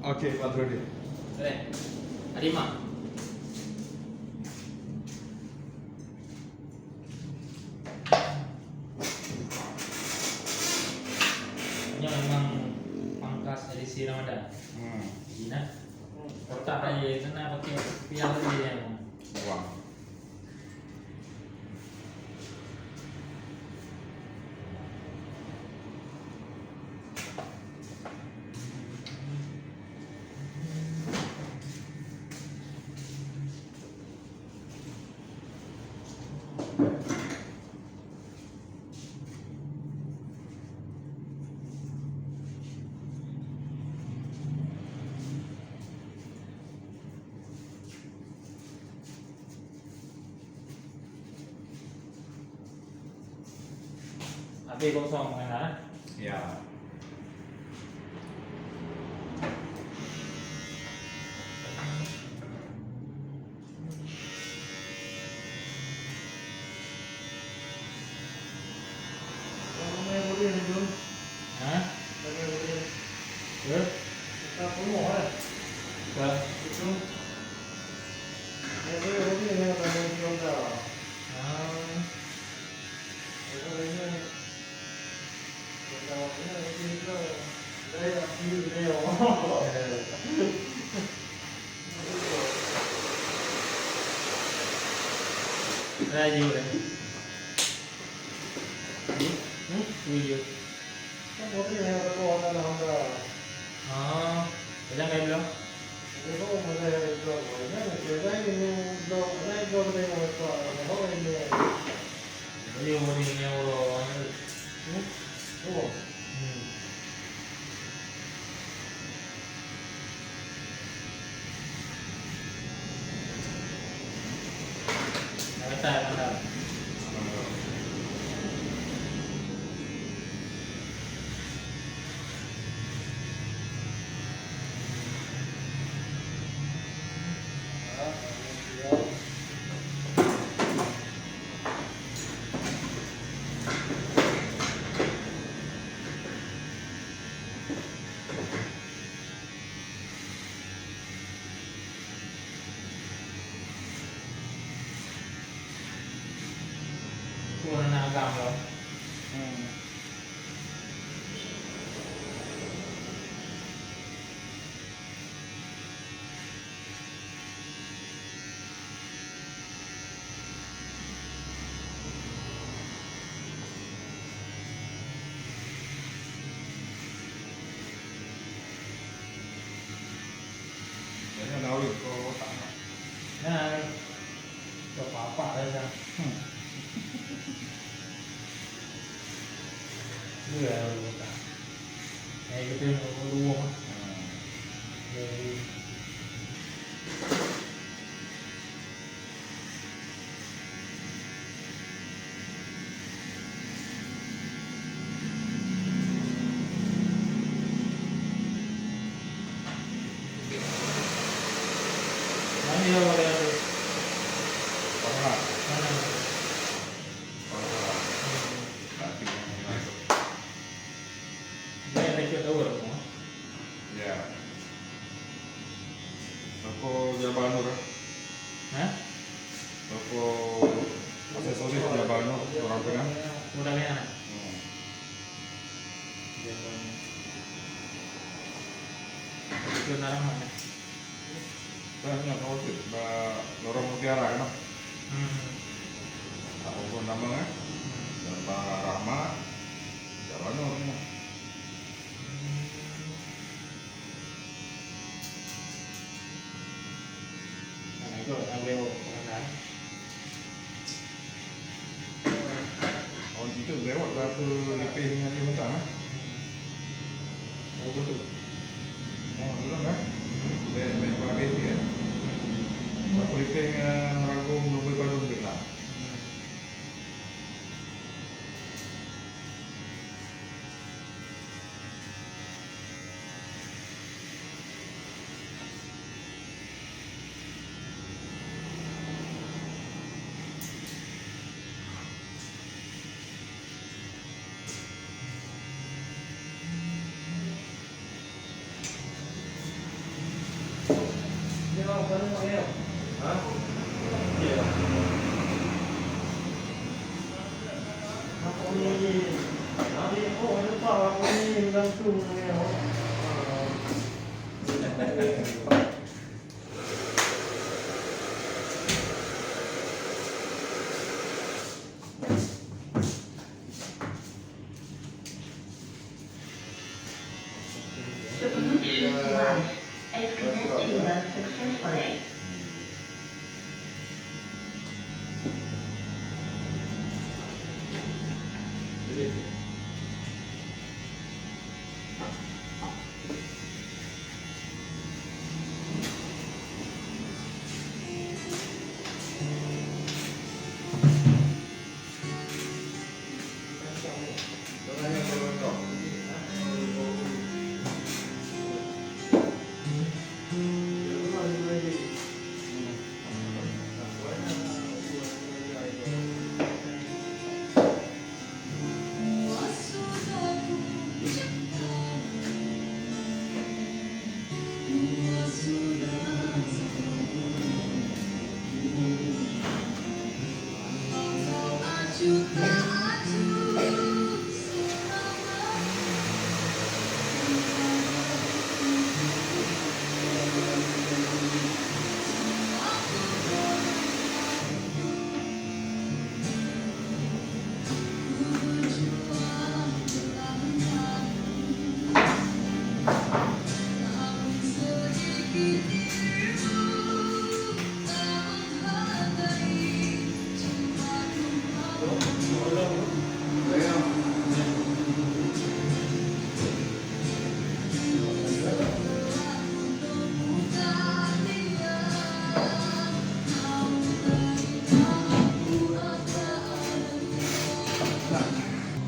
Okey, patron dia. Boleh. Arima. Ini memang pangkas edisi Ramadan. Ini kotak aja sana pakai piala dia yang Wah. api kosong kan? Ya. Hah? Ya? Ke? Radio deh. Video. Oh, bilang kayak bilang. Video morningnya Allah. Mantap. Kurang agam loh. Ini tahu itu tak. Nah, apa aja. Iya, bukan. Kayak gitu yang ngomong. Dari mana ya orang itu? Pernah. Mana? Tapi Dia yang ikut tahu semua. ya. Aku Jabanur. Hah? Aku aksesoris Jabanur orang tengah. Udah kan? Itu narang mana? Saya punya kau tu, lorong mutiara kan? Hmm. Aku nama kan? Pak Rahmat, Jabanur. Nah itu ambil mana? Oh itu lewat berapa lebih dengan dia minta kan? Oh betul. Oh belum kan? Banyak habis ya. Berapa lebih dengan Ragung Lumbai Bandung lah. Pak ini langsung ya. The Bluetooth device is connected successfully.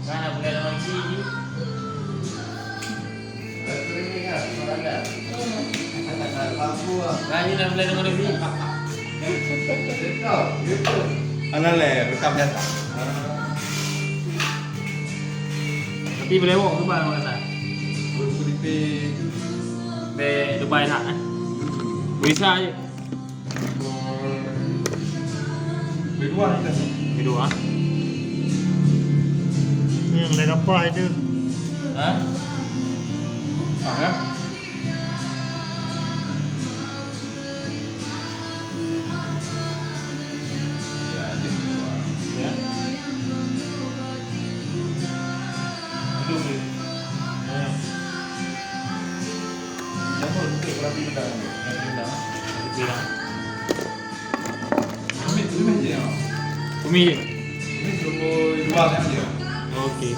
Mana boleh ada lagi? Lagi dah boleh ada lagi. Anale, rekam nyata. Tapi boleh bawa ke mana mana? Kulipe Be Dubai tak? Bisa je. berdua kita. Kedua. Yang lain apa itu? Ha? Ah ya. Ya, ada dua. Ya. Belum. Ya. Jangan untuk berarti benda. Yang kedua. Yang ketiga. Ini aja. Umi. Ini cuma dua aja. Okey.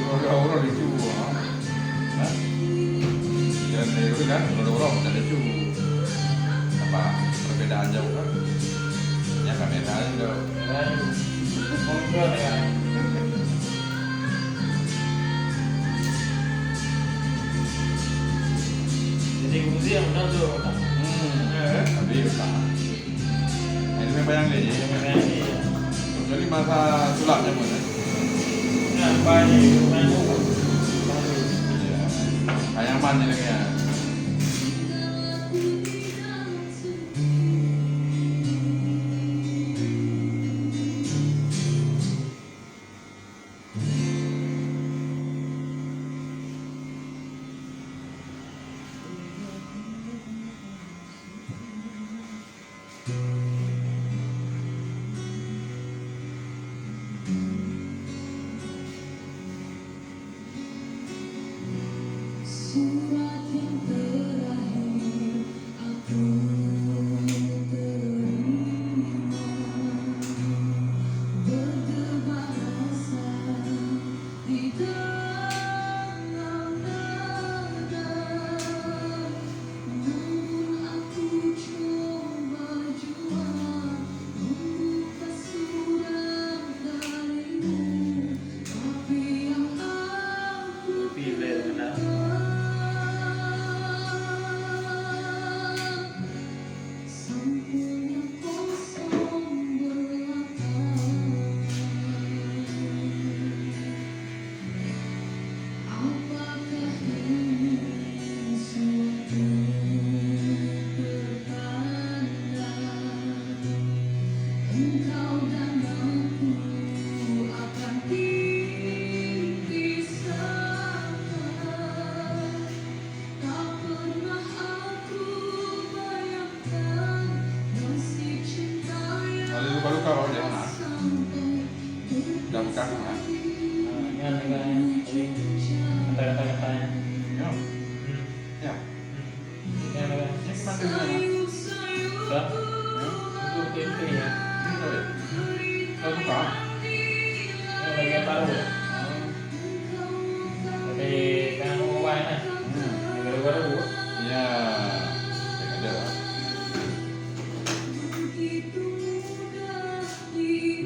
Orang-orang lucu. Hah? Jangan itu kan, orang-orang tak lucu. Apa perbedaan jauh kan? Ya kamera juga. Ngobrol ya. Jadi kunci yang benar tuh. Tapi tak. Ini memang bayang dia. Ini ya. Jadi masa sulapnya mana? Nah, banyak main Iya. Kayak mana lagi ya? Surat yang terakhir aku terima, berdebar rasa di dalam dada. Namun aku coba jua membuka surat darimu, tapi yang aku pilih benar. sampulnya kosong belaka. Apakah ini suatu pertanda engkau dan aku akan dipisahkan? Tak pernah aku bayangkan nasib cinta yang Ada luka-luka bawah dia mana? sampai Dah bukan kan? Ini negara ini kata-katanya. Ya. Ya. Ini negara. Ini mana dia? Sudah. Untuk tempe ya. Ini dia. Dah buka. Ini lagi baru. Tapi kan mau main lah. Ini baru. Ya. Tak ada.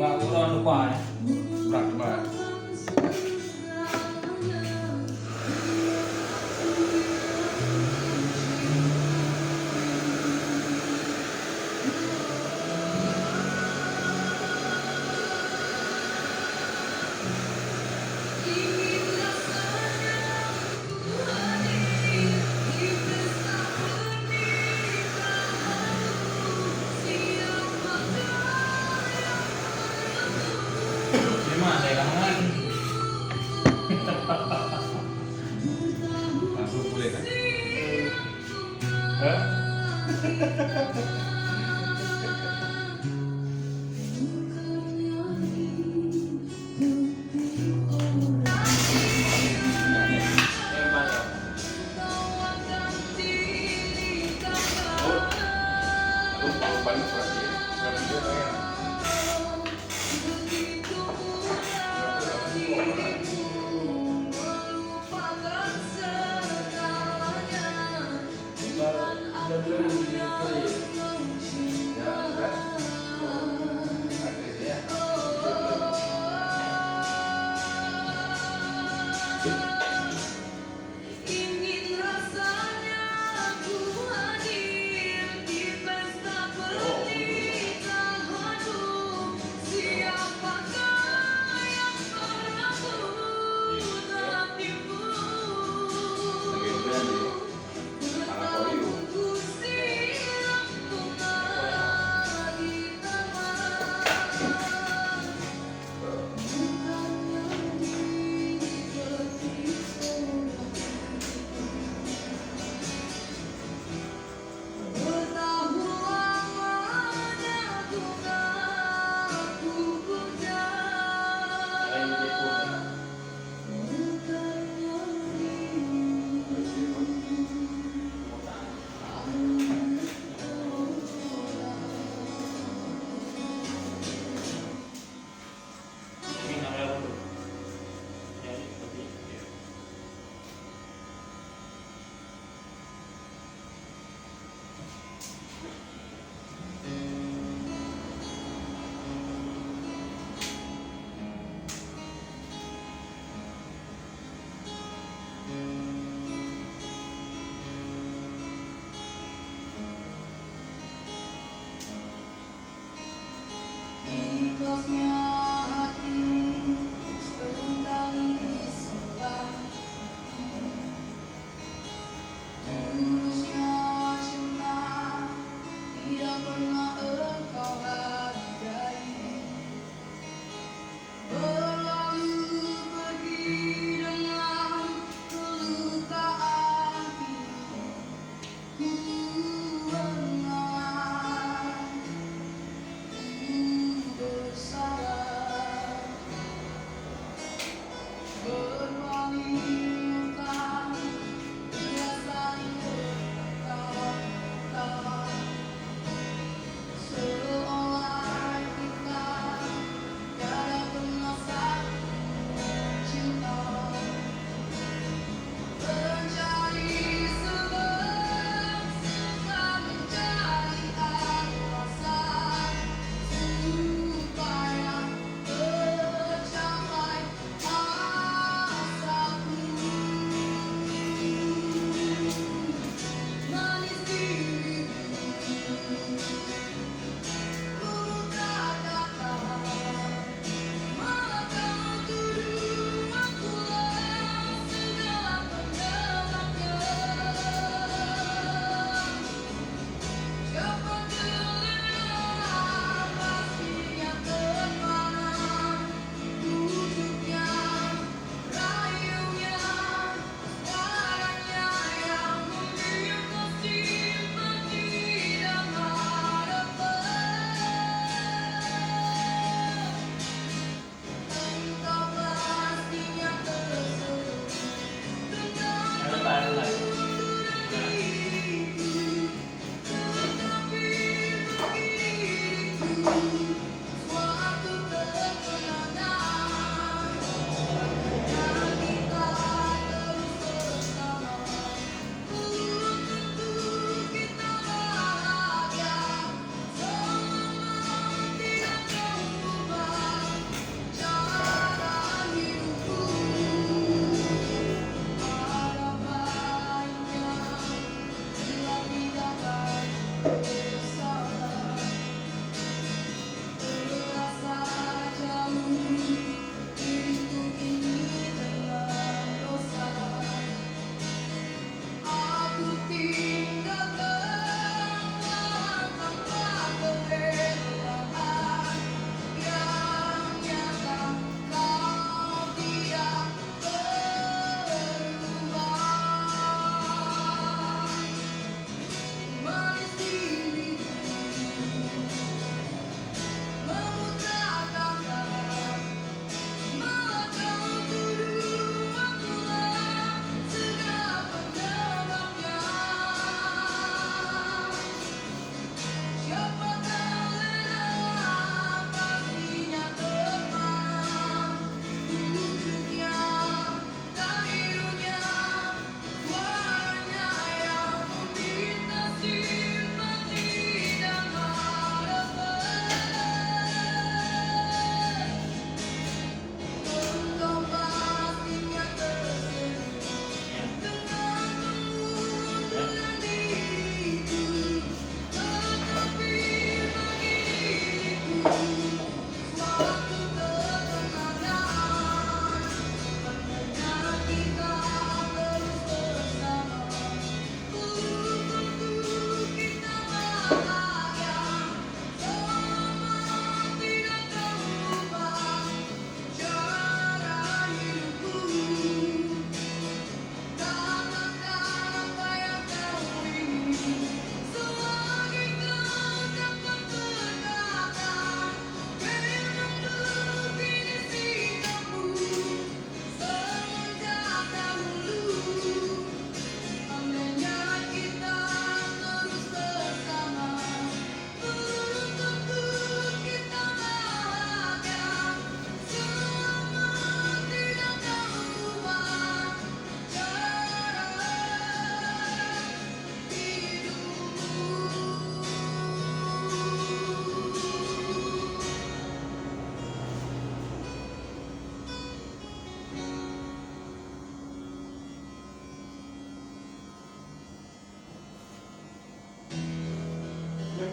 Mbak ulang lupa ya. Berat berat. Gimana ya kangen? Langsung boleh kan? Hah? Yang mana? Lalu kalau balik surat dia. Surat dia bayar.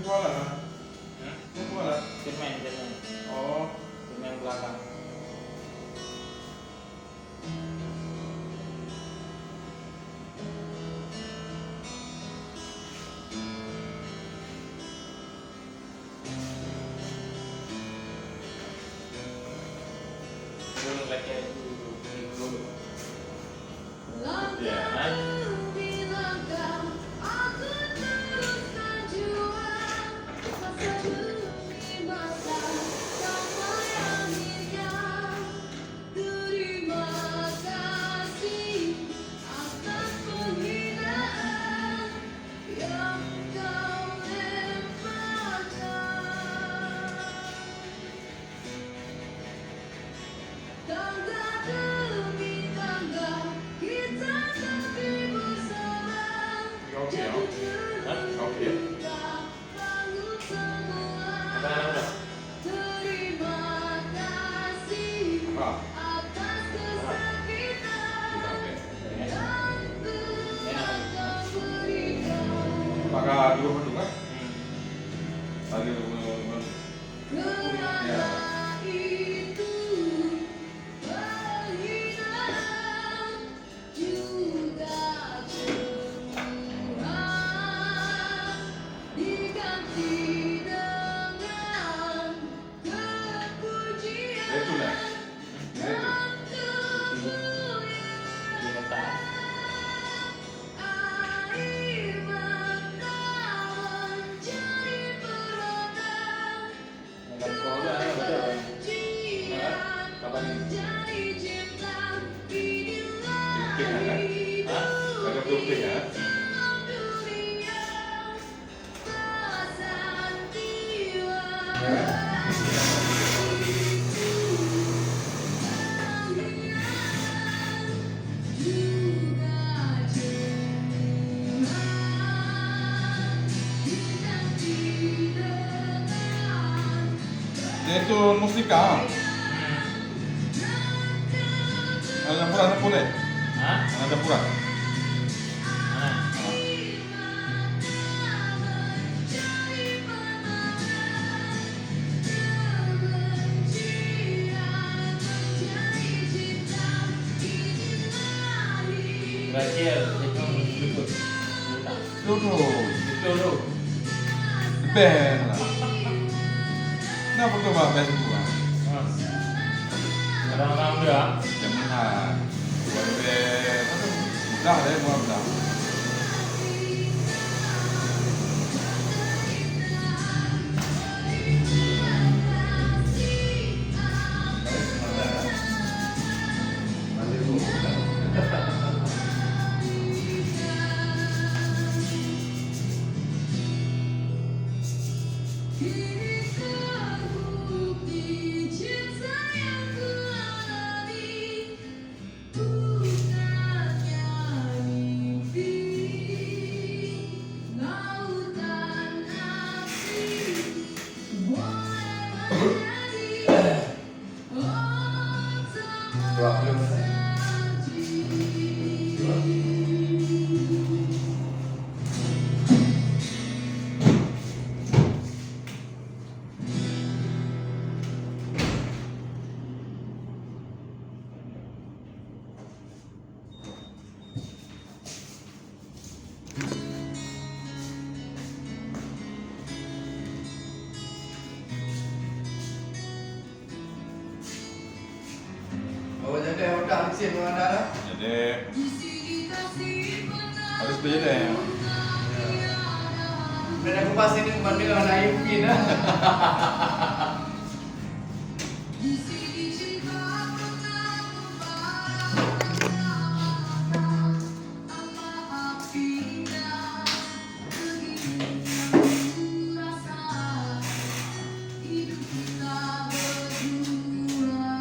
kuala lah. Kuala. Cermin. Oh. Cermin belakang. Belum lagi dulu. Ya. Tangga demi tangga kita nanti bersama. Oke ya. Oke. Tangguh semua. Makanan udah. Terima kasih Ah. atas kesakitan Oke. dan Tuhan kau berikan. Pakai dulu dulu kan? Tadi dulu. Kerana itu penghinaan juga cemooh diganti dengan kepujian Itu lah. dan kemuliaan. Diminta. Air mata menjadi peredam. Dan kalau udah ada betul. Kapan ini? Ada duplik ya. Dia itu musika. Ada pura deh. Hah? Ada pura. Mana? Brazil itu lutut. Duduk. Itu lu. Ben lah. Kenapa tuh bang ben pura? Orang-orang udah. Jangan. Buat ben. Udah deh buat udah. Kini terbukti cinta yang kualami bukannya mimpi, lautan api boleh menjadi otak saji. Oh, jadi udah sih mengenal. Jadi Di sini kasih pernah harus beli deh. Dan aku pasti ini banding dengan Ayubin. di sini cinta pernah membara apa apinya begini rasa hidup kita berdua.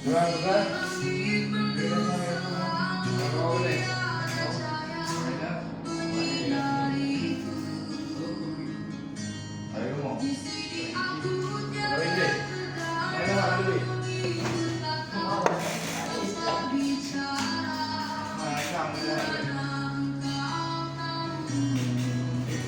Bukan, bukan. Ayo mau. Ayo ini. Ayo makan dulu. Makan dulu.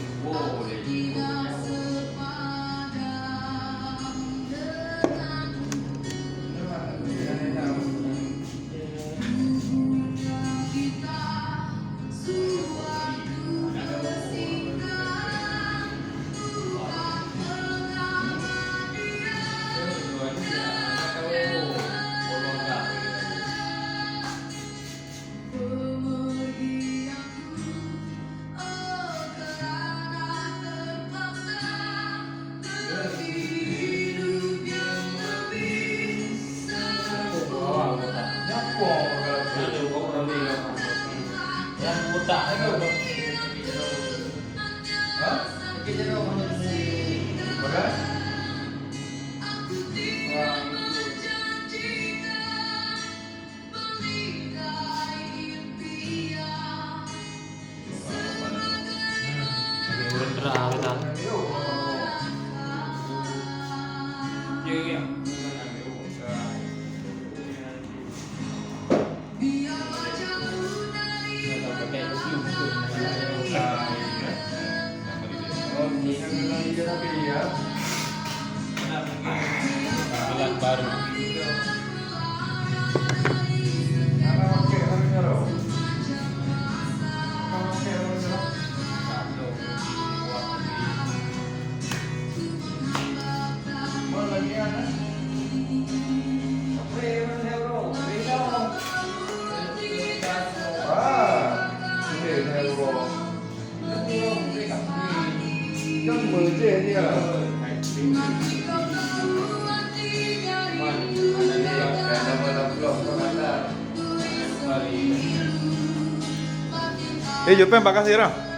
Kotak itu. Hah? Benar? Urun terah kita. Iya. Bulan baru. Kan mesti dia. Jepang makasih ya.